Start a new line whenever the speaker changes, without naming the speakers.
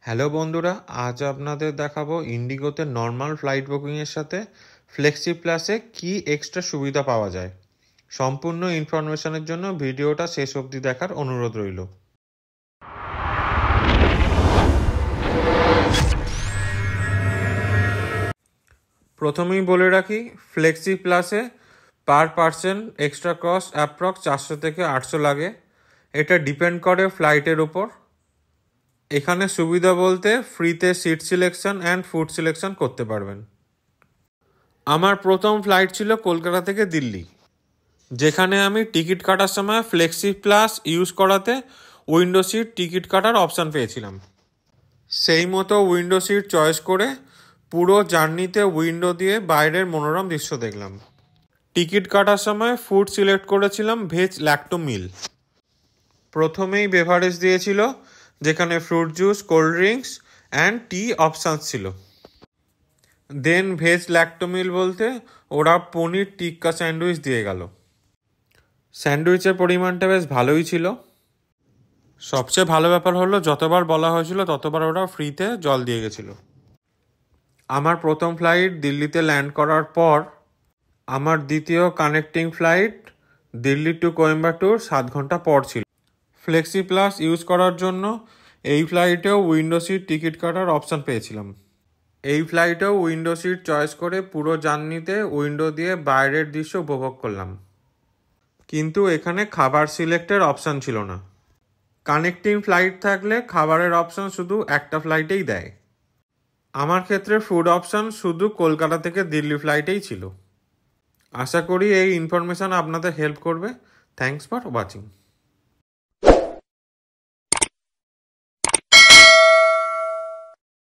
Hello বন্ধুরা, আজ আপনাদের দেখাবো ইন্ডিগোতে নর্মাল ফ্লাইট বুকিংয়ের সাথে ফ্লেক্সি প্লাসে কি এক্সট্রা সুবিধা পাওয়া যায়। সম্পূর্ণ ইনফরমেশনের জন্য ভিডিওটা শেষ অবধি দেখার অনুরোধ রইল। প্রথমেই বলে রাখি, ফ্লেক্সি প্লাসে per person extra cost approx 400 থেকে 800 লাগে। এটা ডিপেন্ড করে ফ্লাইটের উপর। এখানে সুবিধা বলতে ফ্রিতে seat selection and food selection করতে পারবেন। আমার প্রথম ফ্লাইট ছিল কলকাতা থেকে দিল্লি, যেখানে আমি টিকিট কাটার সময় ফ্লেক্সি প্লাস ইউজ করাতে উইন্ডো সিট টিকিট কাটার অপশান পেয়েছিলাম। সেই মতো উইন্ডো সিট চয়েস করে পুরো জার্নিতে উইন্ডো দিয়ে বাইরের মনোরম দৃশ্য দেখলাম। টিকিট কাটার সময় ফুড সিলেক্ট করেছিলাম ভেজ ল্যাক্টো মিল। প্রথমেই বেভারেজ দিয়েছিল, যেখানে fruit juice, cold drinks and T options ছিল। দেন ভেজ ল্যাক্টো মিল বলতে ওরা পনির টিক্কা স্যান্ডউইচ দিয়ে গেল। স্যান্ডউইচের পরিমাণটা বেশ ভালোই ছিল। সবচেয়ে ভালো ব্যাপার হলো, যতবার বলা হয়েছিল ততবার ওরা ফ্রিতে জল দিয়ে গেছিল। আমার প্রথম ফ্লাইট দিল্লিতে ল্যান্ড করার পর আমার দ্বিতীয় connecting flight Delhi to Coimbatore 7 ঘন্টা পর ছিল। ফ্লেক্সি প্লাস ইউজ করার জন্য এই ফ্লাইটেও উইন্ডো সিট টিকিট কাটার অপশান পেয়েছিলাম। এই ফ্লাইটেও উইন্ডো সিট চয়েস করে পুরো জার্নিতে উইন্ডো দিয়ে বাইরের দৃশ্য উপভোগ করলাম। কিন্তু এখানে খাবার সিলেক্টের অপশান ছিল না। কানেক্টিং ফ্লাইট থাকলে খাবারের অপশান শুধু একটা ফ্লাইটেই দেয়। আমার ক্ষেত্রে ফুড অপশান শুধু কলকাতা থেকে দিল্লি ফ্লাইটেই ছিল। আশা করি এই ইনফরমেশন আপনাদের হেল্প করবে। Thanks for watching.